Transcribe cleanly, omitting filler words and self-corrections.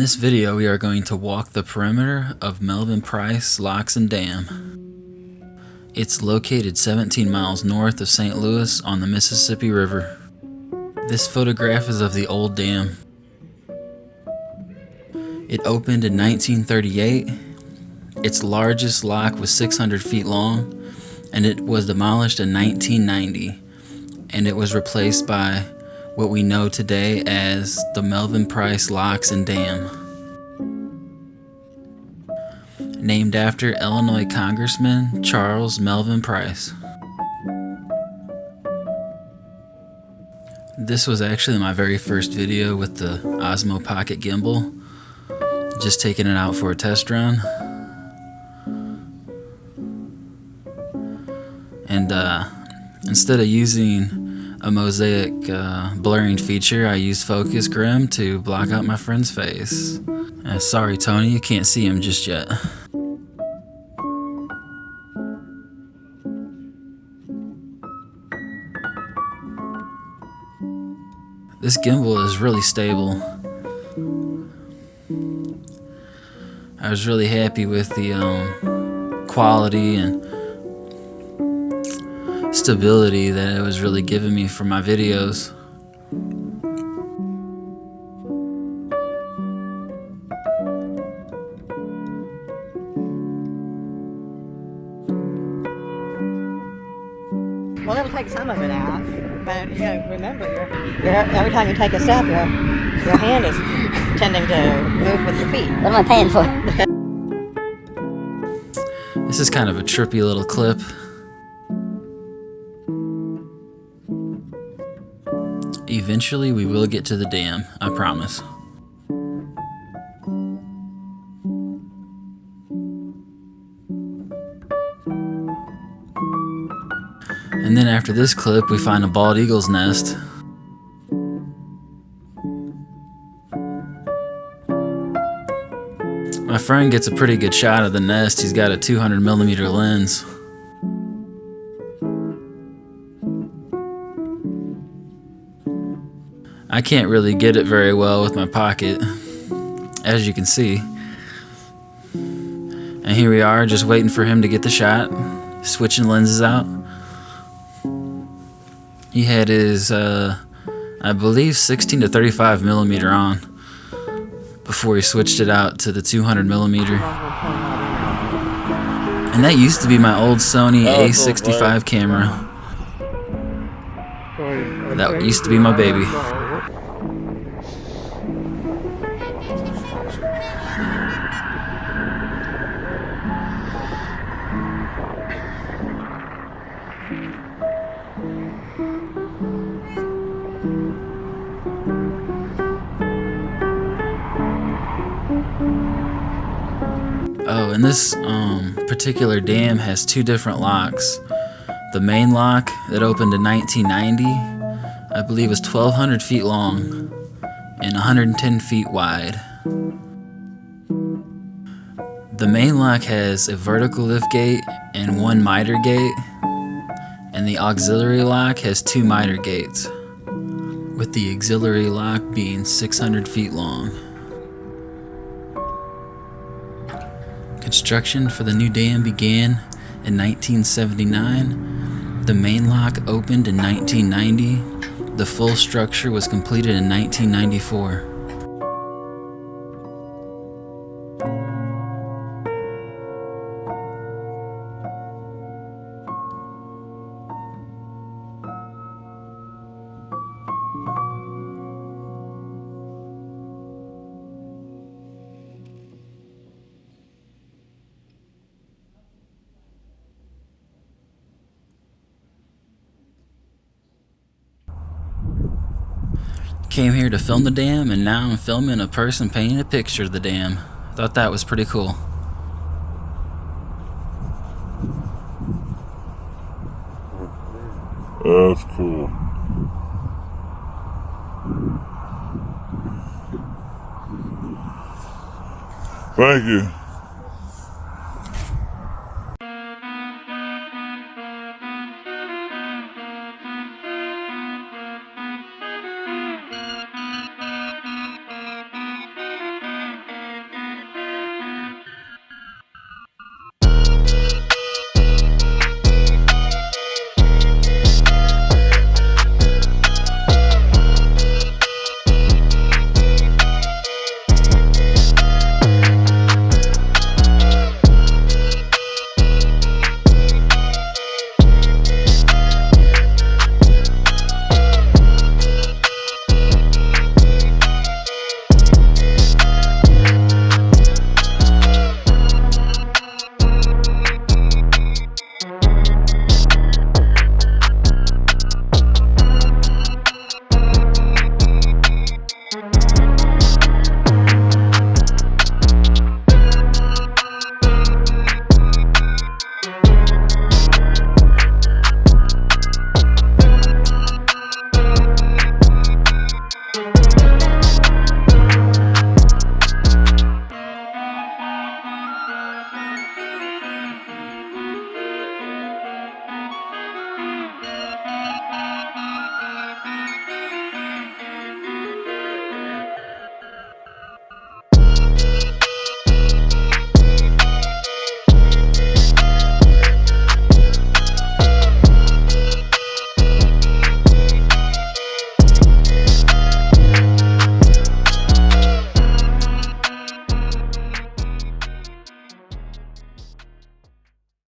this video, we are going to walk the perimeter of Melvin Price Locks and Dam. It's located 17 miles north of St. Louis on the Mississippi River. This photograph is of the old dam. It opened in 1938. Its largest lock was 600 feet long, and it was demolished in 1990, and it was replaced by what we know today as the Melvin Price Locks and Dam. Named after Illinois Congressman Charles Melvin Price. This was actually my very first video with the Osmo Pocket gimbal. Just taking it out for a test run. And instead of using a mosaic blurring feature, I used focus grim to block out my friend's face. Sorry Tony, you can't see him just yet. This gimbal is really stable. I was really happy with the quality and stability that it was really giving me for my videos. Well, it'll take some of it out, but you know, remember, every time you take a step, your hand is tending to move with your feet. What am I paying for? This is kind of a trippy little clip. Eventually we will get to the dam, I promise. And then after this clip, we find a bald eagle's nest. My friend gets a pretty good shot of the nest. He's got a 200mm lens. I can't really get it very well with my pocket, as you can see. And here we are, just waiting for him to get the shot, switching lenses out. He had his, I believe, 16 to 35mm on before he switched it out to the 200mm. And that used to be my old Sony A65 camera. That used to be my baby. Oh, and this particular dam has two different locks. The main lock that opened in 1990, I believe, was 1,200 feet long and 110 feet wide. The main lock has a vertical lift gate and one miter gate, and the auxiliary lock has two miter gates, with the auxiliary lock being 600 feet long. Construction for the new dam began in 1979. The main lock opened in 1990. The full structure was completed in 1994. Came here to film the dam, and now I'm filming a person painting a picture of the dam. Thought that was pretty cool. That's cool. Thank you.